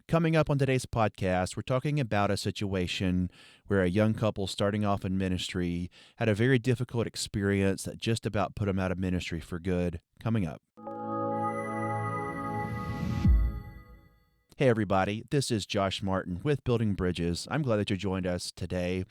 Coming up on today's podcast, we're talking about a situation where a young couple starting off in ministry had a very difficult experience that just about put them out of ministry for good. Coming up. Hey, everybody, this is Josh Martin with Building Bridges. I'm glad that you joined us today.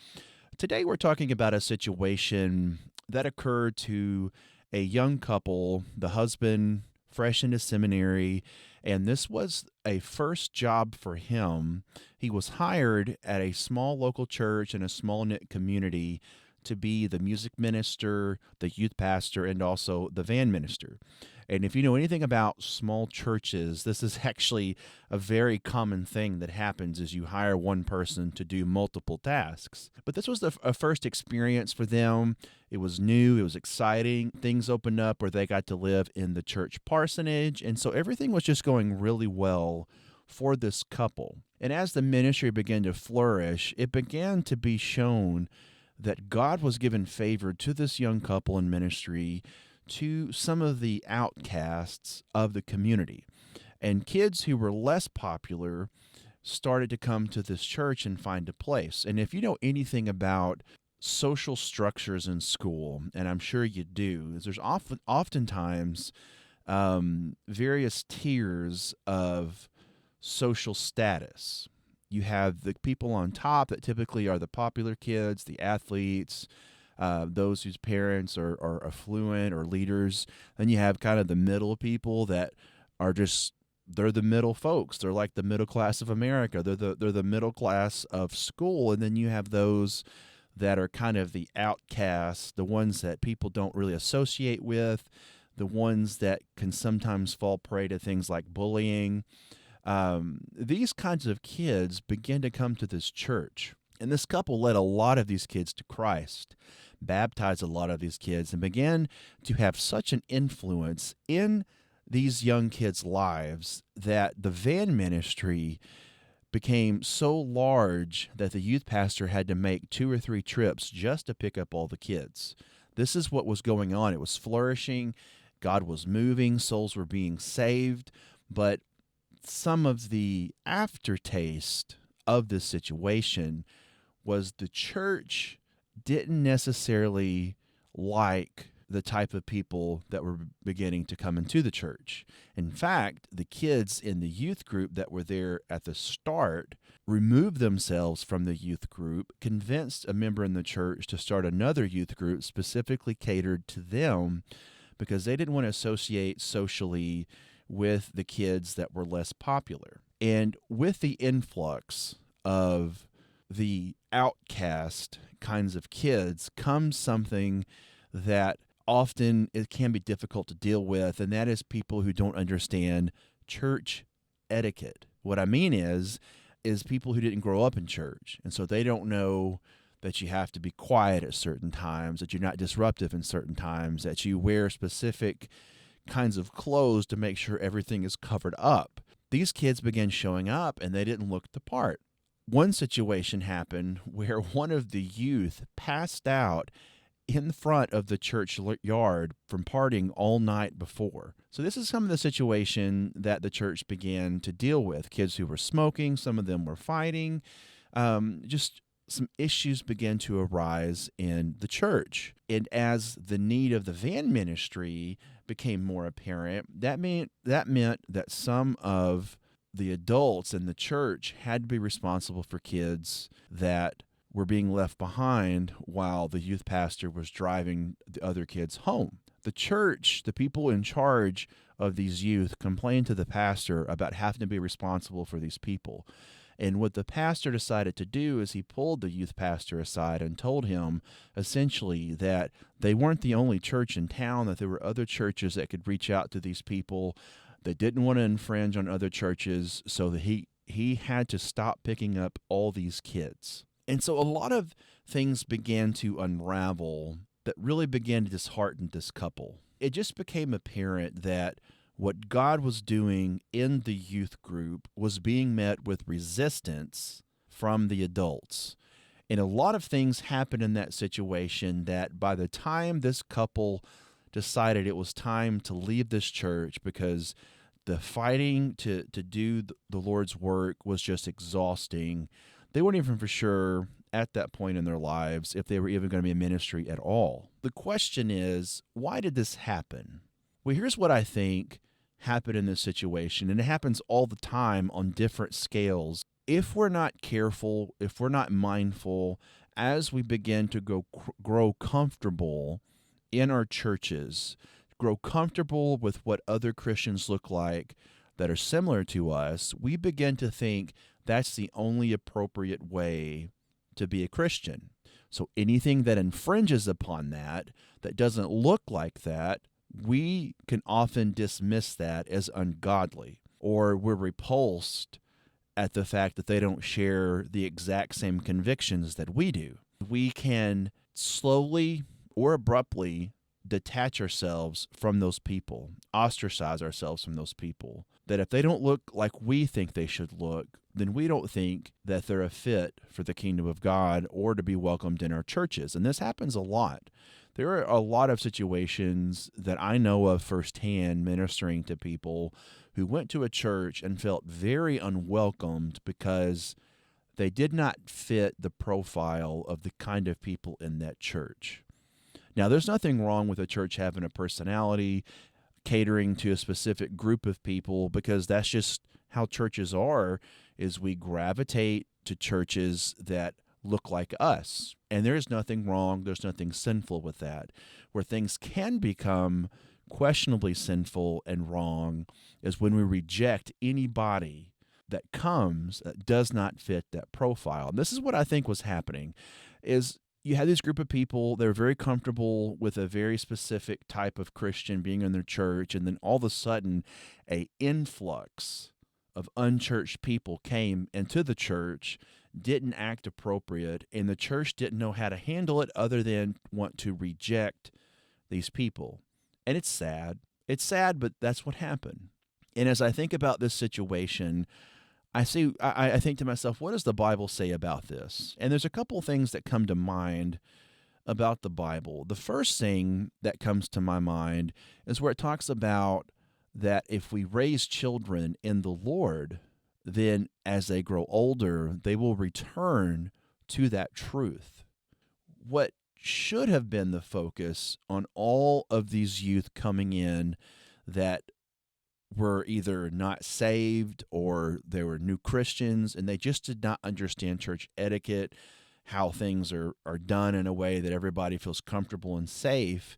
Today, we're talking about a situation that occurred to a young couple, the husband fresh into seminary, and this was a first job for him. He was hired at a small local church in a small knit community to be the music minister, the youth pastor, and also the van minister. And if you know anything about small churches, this is actually a very common thing that happens is you hire one person to do multiple tasks. But this was a first experience for them. It was new. It was exciting. Things opened up where they got to live in the church parsonage. And so everything was just going really well for this couple. And as the ministry began to flourish, it began to be shown that God was giving favor to this young couple in ministry to some of the outcasts of the community. And kids who were less popular started to come to this church and find a place. And if you know anything about social structures in school, and I'm sure you do, there's oftentimes various tiers of social status. You have the people on top that typically are the popular kids, the athletes, those whose parents are affluent or leaders. Then you have kind of the middle people that are they're the middle folks. They're like the middle class of America. They're the middle class of school. And then you have those that are kind of the outcasts, the ones that people don't really associate with, the ones that can sometimes fall prey to things like bullying. These kinds of kids begin to come to this church. And this couple led a lot of these kids to Christ, baptized a lot of these kids, and began to have such an influence in these young kids' lives that the van ministry became so large that the youth pastor had to make 2 or 3 trips just to pick up all the kids. This is what was going on. It was flourishing. God was moving. Souls were being saved. But some of the aftertaste of this situation was the church didn't necessarily like the type of people that were beginning to come into the church. In fact, the kids in the youth group that were there at the start removed themselves from the youth group, convinced a member in the church to start another youth group specifically catered to them because they didn't want to associate socially with the kids that were less popular. And with the influx of the outcast kinds of kids comes something that often it can be difficult to deal with, and that is people who don't understand church etiquette. What I mean is people who didn't grow up in church, and so they don't know that you have to be quiet at certain times, that you're not disruptive in certain times, that you wear specific kinds of clothes to make sure everything is covered up. These kids began showing up and they didn't look the part. One situation happened where one of the youth passed out in front of the church yard from partying all night before. So this is some of the situation that the church began to deal with. Kids who were smoking, some of them were fighting, just some issues began to arise in the church. And as the need of the van ministry became more apparent, that meant that some of the adults in the church had to be responsible for kids that were being left behind while the youth pastor was driving the other kids home. The church, the people in charge of these youth, complained to the pastor about having to be responsible for these people. And what the pastor decided to do is he pulled the youth pastor aside and told him essentially that they weren't the only church in town, that there were other churches that could reach out to these people. They didn't want to infringe on other churches, so that he had to stop picking up all these kids. And so a lot of things began to unravel that really began to dishearten this couple. It just became apparent that what God was doing in the youth group was being met with resistance from the adults. And a lot of things happened in that situation that by the time this couple decided it was time to leave this church because the fighting to do the Lord's work was just exhausting. They weren't even for sure at that point in their lives if they were even going to be in ministry at all. The question is, why did this happen? Well, here's what I think happened in this situation, and it happens all the time on different scales. If we're not careful, if we're not mindful, as we begin to grow comfortable in our churches, grow comfortable with what other Christians look like that are similar to us, we begin to think that's the only appropriate way to be a Christian. So anything that infringes upon that, that doesn't look like that, we can often dismiss that as ungodly, or we're repulsed at the fact that they don't share the exact same convictions that we do. We can slowly or abruptly detach ourselves from those people, ostracize ourselves from those people, that if they don't look like we think they should look, then we don't think that they're a fit for the kingdom of God or to be welcomed in our churches. And this happens a lot. There are a lot of situations that I know of firsthand ministering to people who went to a church and felt very unwelcomed because they did not fit the profile of the kind of people in that church. Now, there's nothing wrong with a church having a personality, catering to a specific group of people, because that's just how churches are, is we gravitate to churches that look like us. And there's nothing wrong, there's nothing sinful with that. Where things can become questionably sinful and wrong is when we reject anybody that comes that does not fit that profile. And this is what I think was happening, is you had this group of people, they're very comfortable with a very specific type of Christian being in their church, and then all of a sudden a influx of unchurched people came into the church, didn't act appropriate, and the church didn't know how to handle it other than want to reject these people. And it's sad. It's sad, but that's what happened. And as I think about this situation, I think to myself, what does the Bible say about this? And there's a couple things that come to mind about the Bible. The first thing that comes to my mind is where it talks about that if we raise children in the Lord, then as they grow older, they will return to that truth. What should have been the focus on all of these youth coming in that were either not saved or they were new Christians and they just did not understand church etiquette, how things are done in a way that everybody feels comfortable and safe.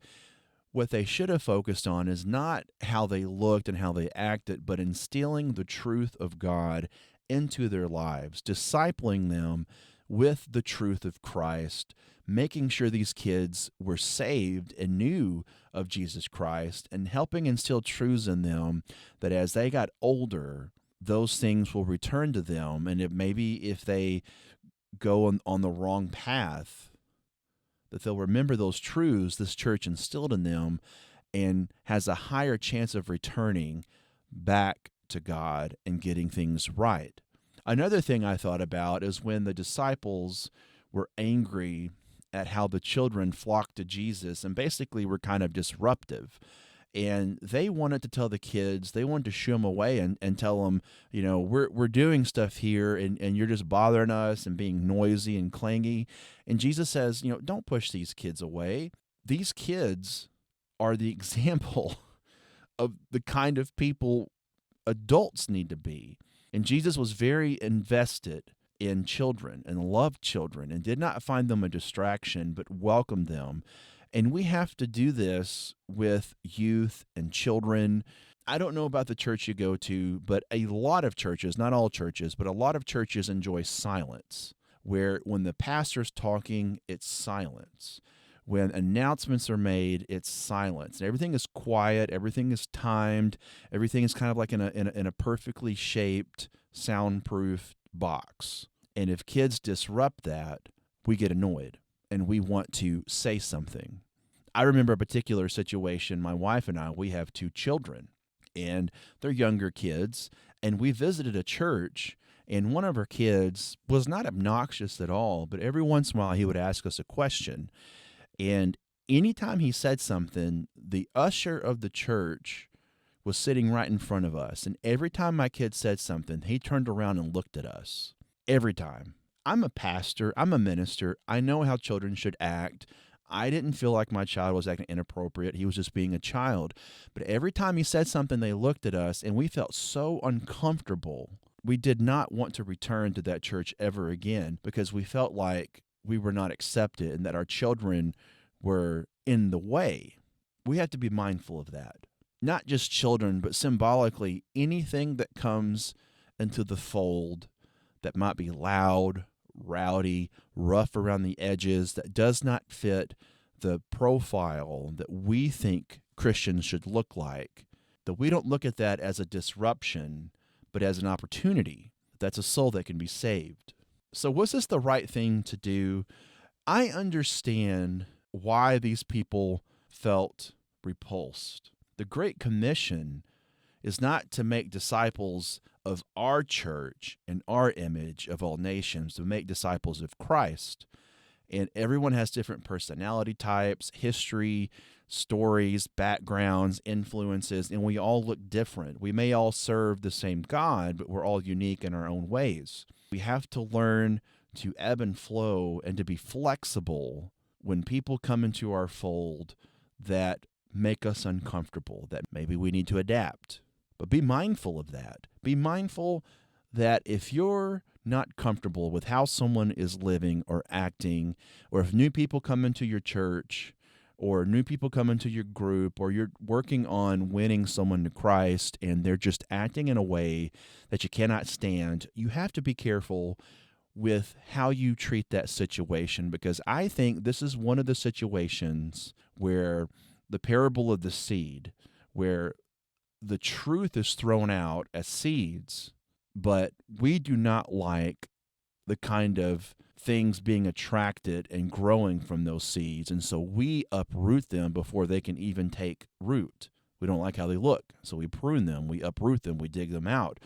What they should have focused on is not how they looked and how they acted, but instilling the truth of God into their lives, discipling them with the truth of Christ, making sure these kids were saved and knew of Jesus Christ, and helping instill truths in them that as they got older, those things will return to them. And if they go on the wrong path, that they'll remember those truths this church instilled in them and has a higher chance of returning back to God and getting things right. Another thing I thought about is when the disciples were angry at how the children flocked to Jesus and basically were kind of disruptive. And they wanted to tell the kids, they wanted to shoo them away and tell them, we're doing stuff here and you're just bothering us and being noisy and clangy. And Jesus says, don't push these kids away. These kids are the example of the kind of people adults need to be. And Jesus was very invested in children and loved children and did not find them a distraction, but welcomed them. And we have to do this with youth and children. I don't know about the church you go to, but a lot of churches, not all churches, but a lot of churches enjoy silence, where when the pastor's talking, it's silence. When announcements are made, it's silence. And everything is quiet, everything is timed, everything is kind of like in a perfectly shaped, soundproof box. And if kids disrupt that, we get annoyed and we want to say something. I remember a particular situation. My wife and I, we have 2 children, and they're younger kids, and we visited a church, and one of our kids was not obnoxious at all, but every once in a while he would ask us a question. And anytime he said something, the usher of the church was sitting right in front of us. And every time my kid said something, he turned around and looked at us. Every time. I'm a pastor. I'm a minister. I know how children should act. I didn't feel like my child was acting inappropriate. He was just being a child. But every time he said something, they looked at us, and we felt so uncomfortable. We did not want to return to that church ever again because we felt like we were not accepted and that our children were in the way. We have to be mindful of that. Not just children, but symbolically, anything that comes into the fold that might be loud, rowdy, rough around the edges, that does not fit the profile that we think Christians should look like, that we don't look at that as a disruption, but as an opportunity. That's a soul that can be saved. So was this the right thing to do? I understand why these people felt repulsed. The Great Commission is not to make disciples of our church and our image of all nations, to make disciples of Christ. And everyone has different personality types, history, stories, backgrounds, influences, and we all look different. We may all serve the same God, but we're all unique in our own ways. We have to learn to ebb and flow and to be flexible when people come into our fold that make us uncomfortable, that maybe we need to adapt. But be mindful of that. Be mindful that if you're not comfortable with how someone is living or acting, or if new people come into your church, or new people come into your group, or you're working on winning someone to Christ and they're just acting in a way that you cannot stand, you have to be careful with how you treat that situation, because I think this is one of the situations where the parable of the seed, where the truth is thrown out as seeds, but we do not like the kind of things being attracted and growing from those seeds, and so we uproot them before they can even take root. We don't like how they look, so we prune them, we uproot them, we dig them out.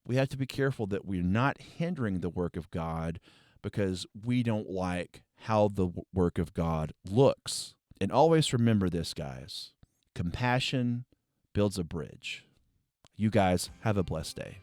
We have to be careful that we're not hindering the work of God because we don't like how the work of God looks. And always remember this, guys. Compassion builds a bridge. You guys have a blessed day.